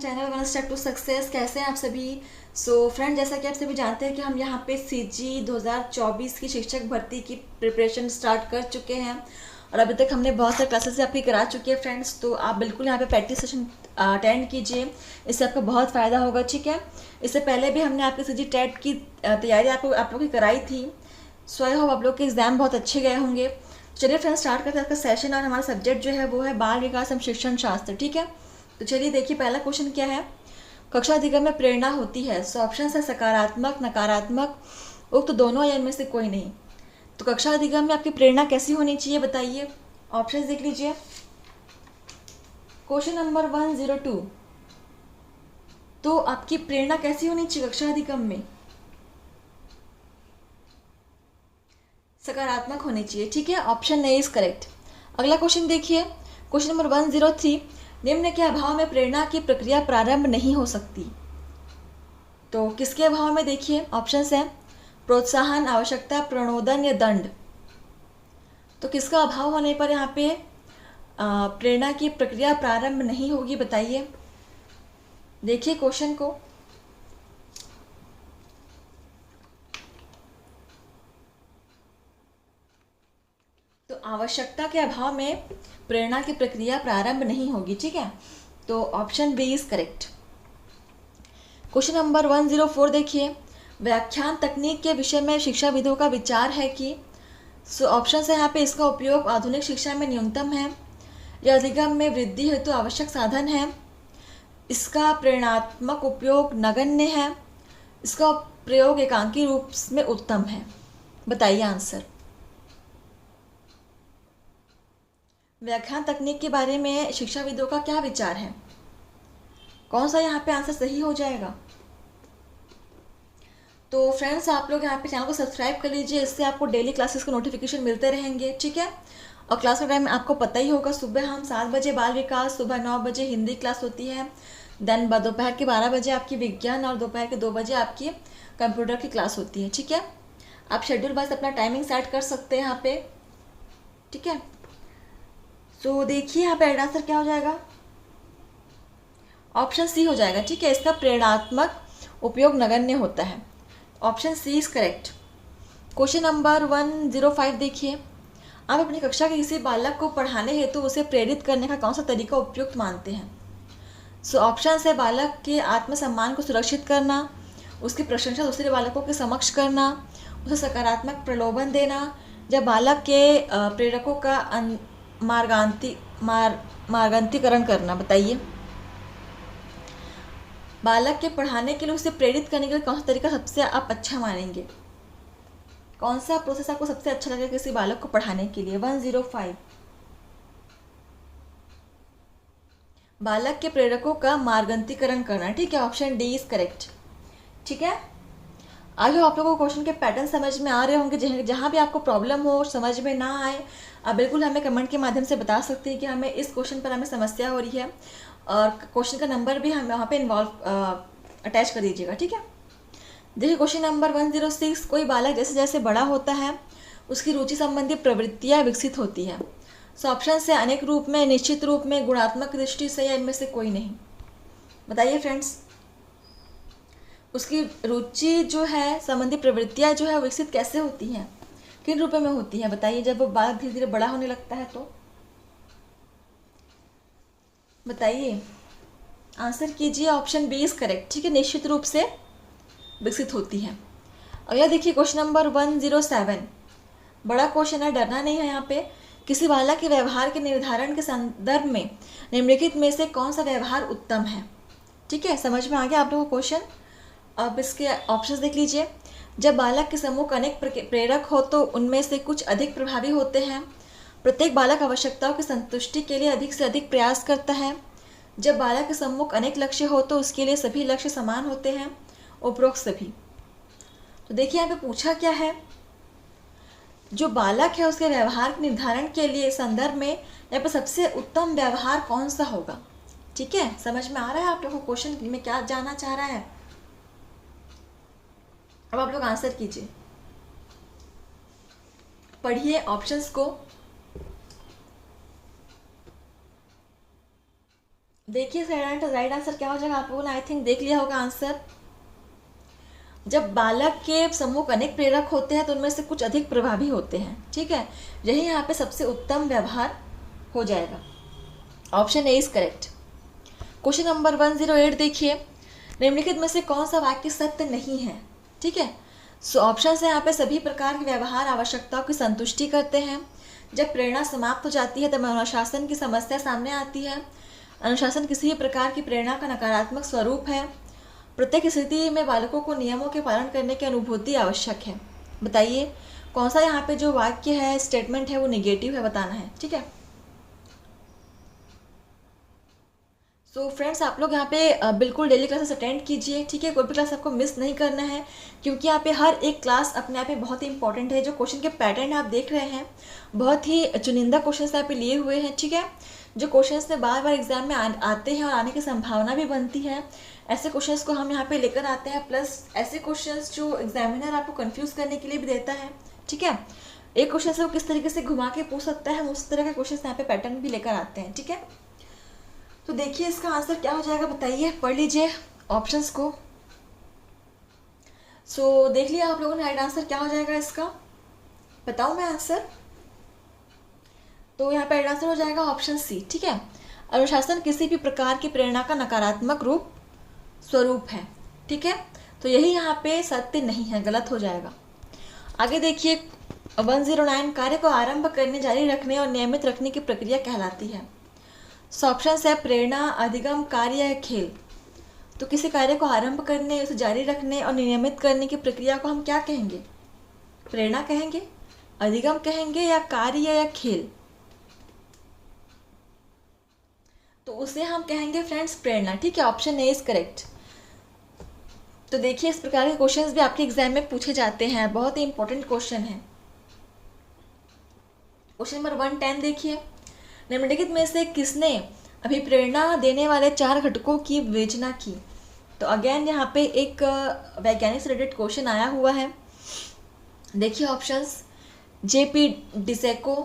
Channel one step to success. कैसे हैं आप सभी? फ्रेंड, जैसा कि आप सभी जानते हैं कि हम यहाँ पे सीजी 2024 की शिक्षक भर्ती की प्रिपरेशन स्टार्ट कर चुके हैं और अभी तक हमने बहुत सारे क्लासेस आपकी करा चुके हैं फ्रेंड्स। तो आप बिल्कुल यहाँ पे प्रैक्टिस सेशन अटेंड कीजिए, इससे आपका बहुत फ़ायदा होगा। ठीक है, इससे पहले भी हमने आपके सीजी टेट की तैयारी आप लोग की कराई थी। सो आई होप आप लोग के एग्ज़ाम बहुत अच्छे गए होंगे। चलिए फ्रेंड्स, स्टार्ट करते हैं आपका सेशन। और हमारा सब्जेक्ट जो है वो है बाल विकास एवं शिक्षण शास्त्र। ठीक है, तो चलिए देखिए पहला क्वेश्चन क्या है। कक्षा अधिगम में प्रेरणा होती है। सो ऑप्शन है सकारात्मक, नकारात्मक, उक्त दोनों या इनमें से कोई नहीं। तो कक्षा अधिगम में आपकी प्रेरणा कैसी होनी चाहिए बताइए। ऑप्शन देख लीजिए। क्वेश्चन नंबर 102, तो आपकी प्रेरणा कैसी होनी चाहिए कक्षा अधिगम में? सकारात्मक होनी चाहिए। ठीक है, ऑप्शन ए इज करेक्ट। अगला क्वेश्चन देखिए, क्वेश्चन नंबर 103, निम्न के अभाव में प्रेरणा की प्रक्रिया प्रारंभ नहीं हो सकती। तो किसके अभाव में? देखिए ऑप्शंस हैं प्रोत्साहन, आवश्यकता, प्रणोदन या दंड। तो किसका अभाव होने पर यहाँ पे प्रेरणा की प्रक्रिया प्रारंभ नहीं होगी बताइए। देखिए क्वेश्चन को। तो आवश्यकता के अभाव में प्रेरणा की प्रक्रिया प्रारंभ नहीं होगी। ठीक है, तो option B is correct. Question number 104 देखिए, व्याख्यान तकनीक के विषय में शिक्षाविदों का विचार है कि। सो ऑप्शन है यहाँ पे, इसका उपयोग आधुनिक शिक्षा में न्यूनतम है, या अधिगम में वृद्धि हेतु आवश्यक साधन है, इसका प्रेरणात्मक उपयोग नगण्य है, इसका प्रयोग एकांकी रूप में उत्तम है। बताइए आंसर। व्याख्यान तकनीक के बारे में शिक्षाविदों का क्या विचार है? कौन सा यहाँ पे आंसर सही हो जाएगा? तो फ्रेंड्स, आप लोग यहाँ पे चैनल को सब्सक्राइब कर लीजिए, इससे आपको डेली क्लासेस के नोटिफिकेशन मिलते रहेंगे। ठीक है, और क्लास का टाइम आपको पता ही होगा। सुबह हम 7 बजे बाल विकास, सुबह 9 बजे हिंदी क्लास होती है, देन दोपहर के 12 बजे आपकी विज्ञान और दोपहर के 2 बजे आपकी कंप्यूटर की क्लास होती है। ठीक है, आप शेड्यूल वाइज अपना टाइमिंग सेट कर सकते हैं यहाँ पे। ठीक है, तो देखिए यहाँ पे आंसर क्या हो जाएगा। ऑप्शन सी हो जाएगा। ठीक है, इसका प्रेरणात्मक उपयोग नगण्य होता है। Option C is correct. Question number 105 देखिए, आप अपनी कक्षा के किसी बालक को पढ़ाने हेतु उसे प्रेरित करने का कौन सा तरीका उपयुक्त मानते हैं? सो ऑप्शन है बालक के आत्मसम्मान को सुरक्षित करना, उसकी प्रशंसा दूसरे बालकों के समक्ष करना, उसे सकारात्मक प्रलोभन देना, या बालक के प्रेरकों का मार्गांतीकरण करना। बताइए, बालक के पढ़ाने के लिए उसे प्रेरित करने के लिए कौन सा तरीका सबसे आप अच्छा मानेंगे? कौन सा प्रोसेस आपको सबसे अच्छा लगेगा किसी बालक को पढ़ाने के लिए? 105, बालक के प्रेरकों का मार्गांतीकरण करना। ठीक है, ऑप्शन डी इज करेक्ट। ठीक है, आगे आप लोगों को क्वेश्चन के पैटर्न समझ में आ रहे होंगे। जहाँ भी आपको प्रॉब्लम हो, समझ में ना आए, आप बिल्कुल हमें कमेंट के माध्यम से बता सकते हैं कि हमें इस क्वेश्चन पर हमें समस्या हो रही है, और क्वेश्चन का नंबर भी हम वहाँ पे अटैच कर दीजिएगा। ठीक है, देखिए क्वेश्चन नंबर 106, कोई बालक जैसे जैसे बड़ा होता है उसकी रुचि संबंधी प्रवृत्तियाँ विकसित होती है। सो ऑप्शन से अनेक रूप में, निश्चित रूप में, गुणात्मक दृष्टि से, या इनमें से कोई नहीं। बताइए फ्रेंड्स, उसकी रुचि जो है संबंधी प्रवृत्तियाँ जो है विकसित कैसे होती हैं, किन रूपों में होती हैं? बताइए, जब वो बालक धीरे धीरे बड़ा होने लगता है तो। बताइए, आंसर कीजिए। Option B is correct. ठीक है, निश्चित रूप से विकसित होती है। अगला देखिए क्वेश्चन नंबर 107, बड़ा क्वेश्चन है, डरना नहीं है यहाँ पे। किसी बालक के व्यवहार के निर्धारण के संदर्भ में निम्नलिखित में से कौन सा व्यवहार उत्तम है? ठीक है, समझ में आ गया आप लोगों को क्वेश्चन? अब इसके ऑप्शंस देख लीजिए। जब बालक के समूह अनेक प्रेरक हो तो उनमें से कुछ अधिक प्रभावी होते हैं। प्रत्येक बालक आवश्यकताओं की संतुष्टि के लिए अधिक से अधिक प्रयास करता है। जब बालक के सम्मुख अनेक लक्ष्य हो तो उसके लिए सभी लक्ष्य समान होते हैं। उपरोक्त सभी। तो देखिए यहाँ पे पूछा क्या है, जो बालक है उसके व्यवहार के निर्धारण के लिए संदर्भ में यहाँ पर सबसे उत्तम व्यवहार कौन सा होगा? ठीक है, समझ में आ रहा है आप लोगों को क्वेश्चन में क्या जानना चाह रहा है? अब आप लोग आंसर कीजिए, पढ़िए ऑप्शंस को। देखिए राइट आंसर क्या हो जाएगा, आप लोगों ने आई थिंक देख लिया होगा आंसर। जब बालक के सम्मुख अनेक प्रेरक होते हैं तो उनमें से कुछ अधिक प्रभावी होते हैं, ठीक है। यही यहाँ पे सबसे उत्तम व्यवहार हो जाएगा। Option A is correct. Question number 108 देखिए, निम्नलिखित में से कौन सा वाक्य सत्य नहीं है, ठीक है। सो ऑप्शन है यहाँ पे सभी प्रकार के व्यवहार आवश्यकताओं की संतुष्टि करते हैं। जब प्रेरणा समाप्त हो जाती है तब अनुशासन की समस्या सामने आती है। अनुशासन किसी भी प्रकार की प्रेरणा का नकारात्मक स्वरूप है। प्रत्येक स्थिति में बालकों को नियमों के पालन करने की अनुभूति आवश्यक है। बताइए कौन सा यहाँ पे जो वाक्य है, स्टेटमेंट है, वो निगेटिव है, बताना है, ठीक है। सो फ्रेंड्स, आप लोग यहाँ पे बिल्कुल डेली क्लासेस अटेंड कीजिए, ठीक है। कोई भी क्लास आपको मिस नहीं करना है, क्योंकि यहाँ पे हर एक क्लास अपने आप में बहुत ही इंपॉर्टेंट है। जो क्वेश्चन के पैटर्न आप देख रहे हैं, बहुत ही चुनिंदा क्वेश्चन यहाँ पे लिए हुए हैं, ठीक है। जो क्वेश्चंस में बार बार एग्जाम में आते हैं और आने की संभावना भी बनती है, ऐसे क्वेश्चंस को हम यहाँ पे लेकर आते हैं। प्लस ऐसे क्वेश्चंस जो एग्जामिनर आपको कंफ्यूज करने के लिए भी देता है, ठीक है। एक क्वेश्चन से वो किस तरीके से घुमा के पूछ सकता है, हम उस तरह के क्वेश्चन यहाँ पे पैटर्न भी लेकर आते हैं, ठीक है। तो देखिए इसका आंसर क्या हो जाएगा, बताइए, पढ़ लीजिए ऑप्शंस को। सो देख लिया आप लोगों ने राइट आंसर क्या हो जाएगा इसका, बताऊं मैं आंसर। तो यहाँ पे राइट आंसर हो जाएगा ऑप्शन सी, ठीक है। अनुशासन किसी भी प्रकार की प्रेरणा का नकारात्मक रूप स्वरूप है, ठीक है। तो यही यहाँ पे सत्य नहीं है, गलत हो जाएगा। आगे देखिए 109, कार्य को आरंभ करने, जारी रखने और नियमित रखने की प्रक्रिया कहलाती है। सो ऑप्शन है प्रेरणा, अधिगम, कार्य या खेल। तो किसी कार्य को आरंभ करने, उसे जारी रखने और नियमित करने की प्रक्रिया को हम क्या कहेंगे, प्रेरणा कहेंगे, अधिगम कहेंगे या कार्य या खेल। तो उसे हम कहेंगे फ्रेंड्स प्रेरणा, ठीक है। Option A is correct. तो देखिए इस प्रकार के क्वेश्चंस भी आपके एग्जाम में पूछे जाते हैं, बहुत ही इंपॉर्टेंट क्वेश्चन है। क्वेश्चन नंबर 110 देखिए, निम्नलिखित में से किसने अभिप्रेरणा देने वाले 4 घटकों की विवेचना की। तो अगेन यहाँ पे एक वैज्ञानिक से रिलेटेड क्वेश्चन आया हुआ है। देखिए ऑप्शंस, जेपी डिसेको,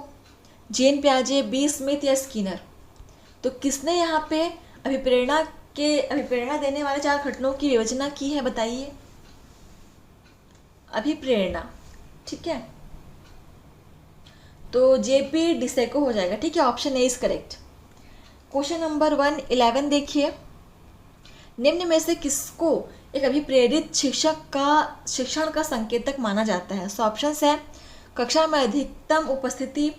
जेन प्याजे, बी स्मिथ या स्किनर। तो किसने यहाँ पे अभिप्रेरणा देने वाले 4 घटकों की विवेचना की है, बताइए। अभिप्रेरणा, ठीक है। तो जेपी डिसेको हो जाएगा, ठीक है। Option A is correct. Question number 111 देखिए, निम्न में से किसको एक अभिप्रेरित शिक्षण का संकेतक माना जाता है। सो ऑप्शन है कक्षा में अधिकतम उपस्थिति,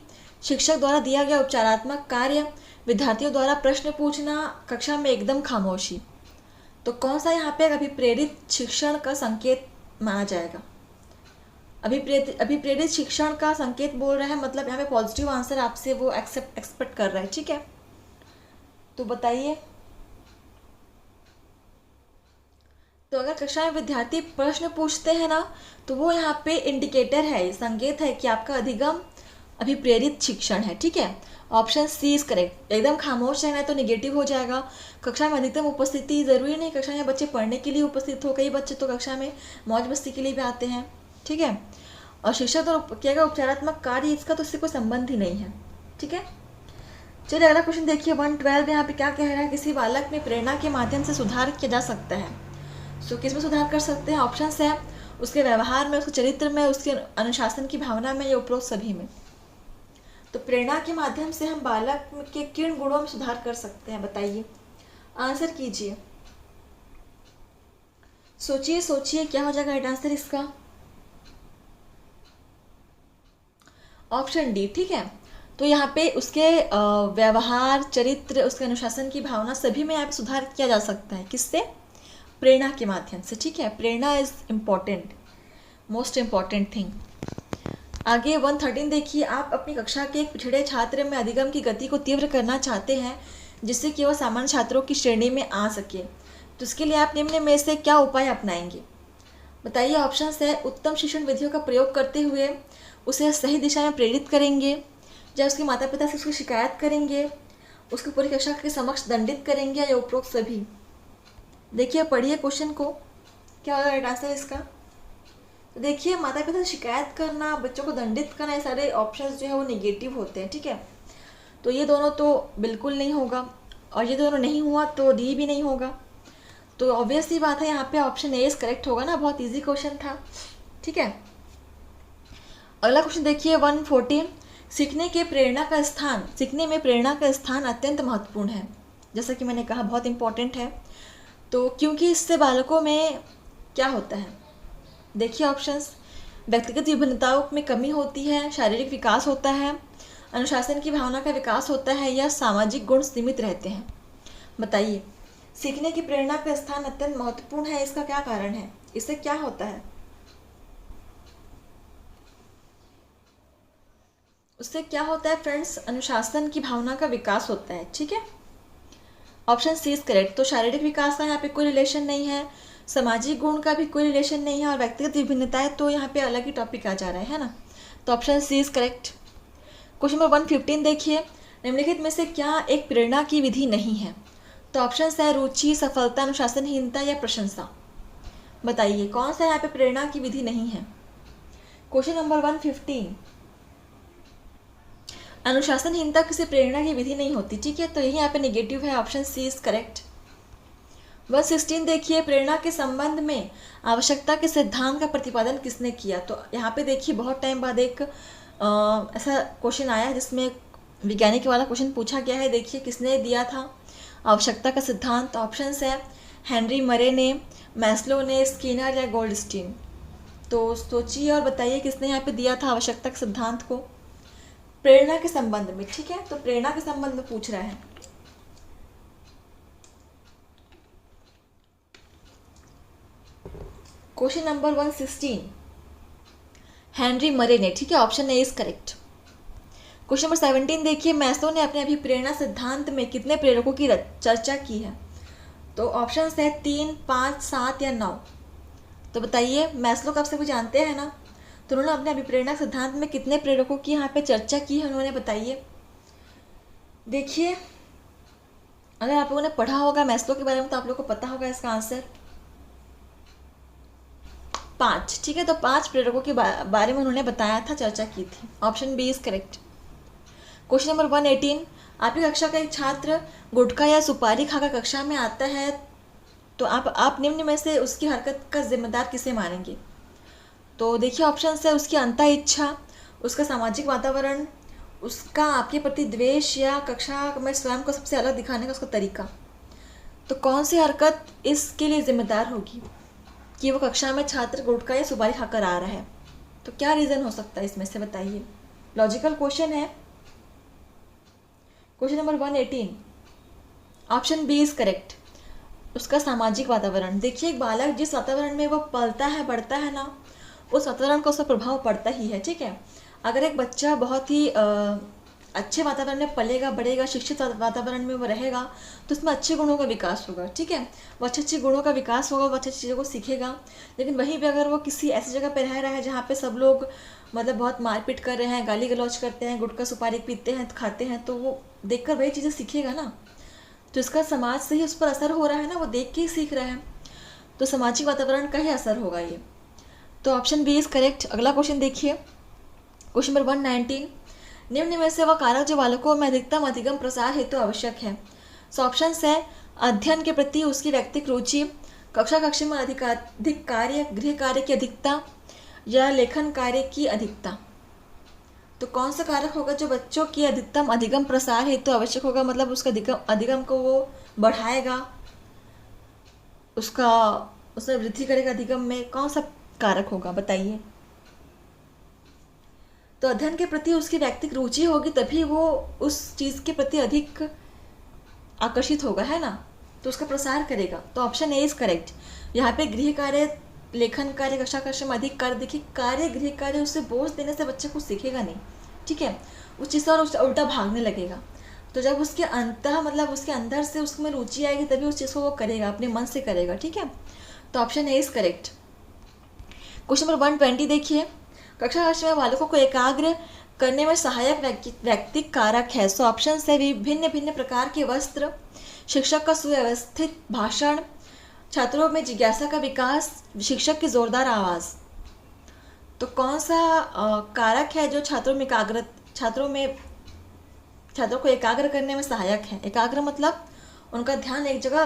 शिक्षक द्वारा दिया गया उपचारात्मक कार्य, विद्यार्थियों द्वारा प्रश्न पूछना, कक्षा में एकदम खामोशी। तो कौन सा यहाँ पे अभिप्रेरित शिक्षण का संकेत माना जाएगा। अभिप्रेरित शिक्षण का संकेत बोल रहा है, मतलब यहाँ पे पॉजिटिव आंसर आपसे वो एक्सपेक्ट कर रहा है, ठीक है। तो बताइए, तो अगर कक्षा में विद्यार्थी प्रश्न पूछते हैं ना, तो वो यहाँ पे इंडिकेटर है, संकेत है कि आपका अधिगम अभिप्रेरित शिक्षण है, ठीक है। Option C is correct. एकदम खामोश रहना है तो निगेटिव हो जाएगा। कक्षा में अधिकतम उपस्थिति, ज़रूरी नहीं कक्षा में बच्चे पढ़ने के लिए उपस्थित हो, कई बच्चे तो कक्षा में मौज मस्ती के लिए भी आते हैं, ठीक है। और शिक्षक द्वारा किया गया उपचारात्मक कार्य, इसका तो इससे कोई संबंध ही नहीं है, ठीक है। चलिए अगला क्वेश्चन देखिए 112, यहाँ पे क्या कह रहा है, किसी बालक में प्रेरणा के माध्यम से सुधार किया जा सकता है। सो किस में सुधार कर सकते हैं। ऑप्शन है उसके व्यवहार में, उसके चरित्र में, उसके अनुशासन की भावना में या उपरोक्त सभी में। तो प्रेरणा के माध्यम से हम बालक के किन गुणों में सुधार कर सकते हैं, बताइए, आंसर कीजिए। सोचिए सोचिए क्या हो जाएगा राइट आंसर इसका। ऑप्शन डी, ठीक है। तो यहाँ पे उसके व्यवहार, चरित्र, उसके अनुशासन की भावना, सभी में यहाँ पे सुधार किया जा सकता है। किससे, प्रेरणा के माध्यम से, ठीक है। प्रेरणा is important, most important thing. आगे 113 देखिए, आप अपनी कक्षा के एक पिछड़े छात्र में अधिगम की गति को तीव्र करना चाहते हैं जिससे कि वह सामान्य छात्रों की श्रेणी में आ सके। तो इसके लिए आप निम्न में से क्या उपाय अपनाएंगे, बताइए। ऑप्शन है उत्तम शिक्षण विधियों का प्रयोग करते हुए उसे सही दिशा में प्रेरित करेंगे, या उसके माता पिता से उसकी शिकायत करेंगे, उसको पूरी कक्षा के समक्ष दंडित करेंगे, या उपरोक्त सभी। देखिए पढ़िए क्वेश्चन को, क्या होगा राइट आंसर इसका। तो देखिए माता पिता से शिकायत करना, बच्चों को दंडित करना, ये सारे ऑप्शंस जो है वो निगेटिव होते हैं, ठीक है। तो ये दोनों तो बिल्कुल नहीं होगा। और ये दोनों नहीं हुआ तो डी भी नहीं होगा। तो ऑब्वियसली बात है यहाँ पे ऑप्शन ए इज करेक्ट होगा ना, बहुत इजी क्वेश्चन था। ठीक है, अगला क्वेश्चन देखिए 114। सीखने में प्रेरणा का स्थान अत्यंत महत्वपूर्ण है। जैसा कि मैंने कहा बहुत इंपॉर्टेंट है। तो क्योंकि इससे बालकों में क्या होता है, देखिए ऑप्शंस, व्यक्तिगत विभिन्नताओं में कमी होती है, शारीरिक विकास होता है, अनुशासन की भावना का विकास होता है, या सामाजिक गुण सीमित रहते हैं। बताइए, सीखने की प्रेरणा का स्थान अत्यंत महत्वपूर्ण है, इसका क्या कारण है, इससे क्या होता है? उससे क्या होता है फ्रेंड्स? अनुशासन की भावना का विकास होता है। ठीक है, ऑप्शन सी इज करेक्ट। तो शारीरिक विकास का यहाँ पे कोई रिलेशन नहीं है, सामाजिक गुण का भी कोई रिलेशन नहीं है, और व्यक्तिगत विभिन्नताएं तो यहाँ पे अलग ही टॉपिक आ जा रहा है ना। तो option C is correct. Question number 115 देखिए, निम्नलिखित में से क्या एक प्रेरणा की विधि नहीं है? तो ऑप्शन है रुचि, सफलता, अनुशासनहीनता या प्रशंसा। बताइए कौन सा यहाँ पे प्रेरणा की विधि नहीं है? क्वेश्चन नंबर 115, अनुशासनहीनता किसी प्रेरणा की विधि नहीं होती। ठीक है, तो यही यहाँ पे नेगेटिव है, ऑप्शन सी इज करेक्ट। 116 देखिए, प्रेरणा के संबंध में आवश्यकता के सिद्धांत का प्रतिपादन किसने किया? तो यहाँ पे देखिए बहुत टाइम बाद एक ऐसा क्वेश्चन आया है जिसमें वैज्ञानिक वाला क्वेश्चन पूछा गया है। देखिए किसने दिया था आवश्यकता का सिद्धांत? ऑप्शन है हेनरी मरे ने, मैस्लो ने, स्किनर या गोल्डस्टीन। तो सोचिए और बताइए किसने यहाँ पे दिया था आवश्यकता के सिद्धांत को प्रेरणा के संबंध में। ठीक है, तो प्रेरणा के संबंध में पूछ रहा है। क्वेश्चन नंबर 116, हेनरी मरे ने। ठीक है, option A is correct. Question number 17 देखिए, मैस्लो ने अपने अभिप्रेरणा सिद्धांत में कितने प्रेरकों की चर्चा की है? तो ऑप्शन है 3, 5, 7 या 9। तो बताइए, मैस्लो का आप सभी जानते हैं ना, तो उन्होंने अपने अभिप्रेरणा सिद्धांत में कितने प्रेरकों की यहाँ पे चर्चा की है उन्होंने? बताइए। देखिए, अगर आप लोगों ने पढ़ा होगा मैस्लो के बारे में तो आप लोगों को पता होगा इसका आंसर 5। ठीक है, तो 5 प्रेरकों के बारे में उन्होंने बताया था, चर्चा की थी। Option B is correct. Question number 118, आपकी कक्षा का एक छात्र गुटखा या सुपारी खाकर कक्षा में आता है, तो आप निम्न में से उसकी हरकत का जिम्मेदार किसे मानेंगे? तो देखिए ऑप्शन है उसकी अंतः इच्छा, उसका सामाजिक वातावरण, उसका आपके प्रति द्वेष, या कक्षा में स्वयं को सबसे अलग दिखाने का उसका तरीका। तो कौन सी हरकत इसके लिए जिम्मेदार होगी कि वो कक्षा में छात्र गुटखा या सुपारी खाकर आ रहा है? तो क्या रीज़न हो सकता है इसमें से? बताइए, लॉजिकल क्वेश्चन है। Question number 118, option B is correct, उसका सामाजिक वातावरण। देखिए, एक बालक जिस वातावरण में वो पलता है, बढ़ता है ना, उस वातावरण का उसका प्रभाव पड़ता ही है। ठीक है, अगर एक बच्चा बहुत ही अच्छे वातावरण में पलेगा, बढ़ेगा, शिक्षित वातावरण में वो रहेगा, तो उसमें अच्छे गुणों का विकास होगा। ठीक है, वो अच्छे गुणों का विकास होगा, वो अच्छी चीज़ों को सीखेगा। लेकिन वहीं पे अगर वो किसी ऐसी जगह पे रह रहा है जहाँ पे सब लोग मतलब बहुत मारपीट कर रहे हैं, गाली गलौज करते हैं, गुटखा सुपारी पीते हैं, खाते हैं, तो वो देखकर वही चीज़ें सीखेगा ना। तो इसका समाज से ही उस पर असर हो रहा है ना, वो देख के ही सीख रहा है। तो सामाजिक वातावरण का ही असर होगा ये। तो ऑप्शन बी इज करेक्ट। अगला क्वेश्चन देखिए, क्वेश्चन नंबर 119, निम्न में से वह कारक जो बालकों में अधिकतम अधिगम प्रसार हेतु आवश्यक है। सो ऑप्शन है अध्ययन के प्रति उसकी व्यक्तिगत रुचि, कक्षा में अधिक कार्य, गृह कार्य की अधिकता, या लेखन कार्य की अधिकता। तो कौन सा कारक होगा जो बच्चों की अधिकतम अधिगम प्रसार हेतु आवश्यक होगा? मतलब उसका अधिगम को वो बढ़ाएगा, उसमें वृद्धि करेगा। अधिगम में कौन सा कारक होगा? बताइए। तो अध्ययन के प्रति उसकी व्यक्तिगत रुचि होगी, तभी वो उस चीज़ के प्रति अधिक आकर्षित होगा, है ना, तो उसका प्रसार करेगा। तो ऑप्शन ए इज करेक्ट। यहाँ पे गृह कार्य, लेखन कार्य, कक्षा में अधिक कार्य। देखिए, कार्य, गृह कार्य, उससे बोझ देने से बच्चे कुछ सीखेगा नहीं। ठीक है, उस चीज़ से और उल्टा भागने लगेगा। तो जब उसके मतलब उसके अंदर से उसमें रुचि आएगी, तभी उस चीज़ को वो करेगा, अपने मन से करेगा। ठीक है, तो option A is correct. Question number 120 देखिए, कक्षा में बालकों को एकाग्र करने में सहायक व्यक्तिक कारक है। सो ऑप्शन से भिन्न भिन्न प्रकार के वस्त्र, शिक्षक का सुव्यवस्थित भाषण, छात्रों में जिज्ञासा का विकास, शिक्षक की जोरदार आवाज़। तो कौन सा कारक है जो छात्रों को एकाग्र करने में सहायक है? एकाग्र मतलब उनका ध्यान एक जगह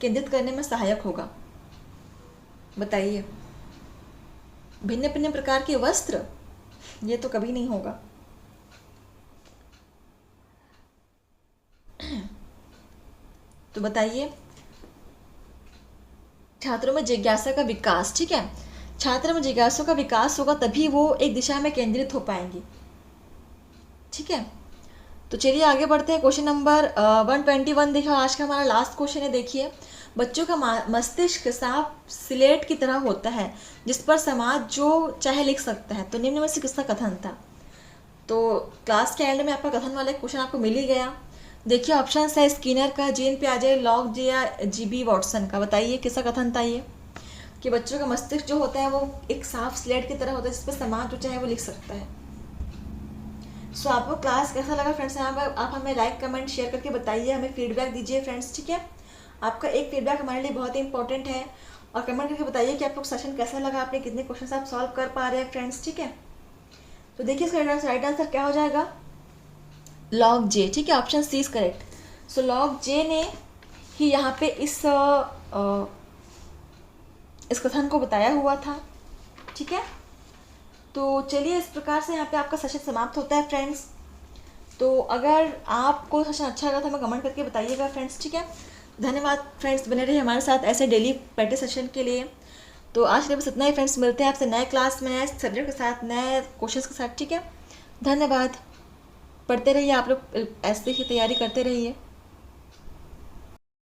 केंद्रित करने में सहायक होगा। बताइए, भिन्न भिन्न प्रकार के वस्त्र, ये तो कभी नहीं होगा। तो बताइए, छात्रों में जिज्ञासा का विकास, ठीक है, छात्र में जिज्ञासा का विकास होगा तभी वो एक दिशा में केंद्रित हो पाएंगे। ठीक है, तो चलिए आगे बढ़ते हैं। क्वेश्चन नंबर 121 देखा, आज का हमारा लास्ट क्वेश्चन है। देखिए, बच्चों का मस्तिष्क साफ स्लेट की तरह होता है जिस पर समाज जो चाहे लिख सकता है। तो निम्न में से किसका कथन था? तो क्लास के एंड में आपका कथन वाला क्वेश्चन आपको मिल ही गया। देखिए ऑप्शन है स्किनर का, जीन पियाजे, लॉक जे या जीबी वॉटसन का। बताइए किसका कथन था ये, कि बच्चों का मस्तिष्क जो होता है वो एक साफ स्लेट की तरह होता है जिस पर समाज जो चाहे वो लिख सकता है। सो आपको क्लास कैसा लगा फ्रेंड्स? यहाँ पर आप हमें लाइक कमेंट शेयर करके बताइए, हमें फीडबैक दीजिए फ्रेंड्स। ठीक है, आपका एक फीडबैक हमारे लिए बहुत ही इंपॉर्टेंट है। और कमेंट करके बताइए कि आपको सेशन कैसा लगा, आपने कितने क्वेश्चन आप सॉल्व कर पा रहे हैं फ्रेंड्स। ठीक है, तो देखिए इसका राइट आंसर क्या हो जाएगा, लॉग जे। ठीक है, option C is correct. So log J ने ही यहाँ पे इस कथन को बताया हुआ था। ठीक है, तो चलिए इस प्रकार से यहाँ पे आपका सेशन समाप्त होता है फ्रेंड्स। तो अगर आपको सेशन अच्छा लगा तो हमें कमेंट करके बताइएगा फ्रेंड्स। ठीक है, धन्यवाद फ्रेंड्स, बने रहिए हमारे साथ ऐसे डेली प्रैक्टिस सेशन के लिए। तो आज के लिए बस इतना ही फ्रेंड्स, मिलते हैं आपसे नए क्लास में, नए सब्जेक्ट के साथ, नए क्वेश्चंस के साथ। ठीक है, धन्यवाद, पढ़ते रहिए आप लोग, ऐसे ही तैयारी करते रहिए।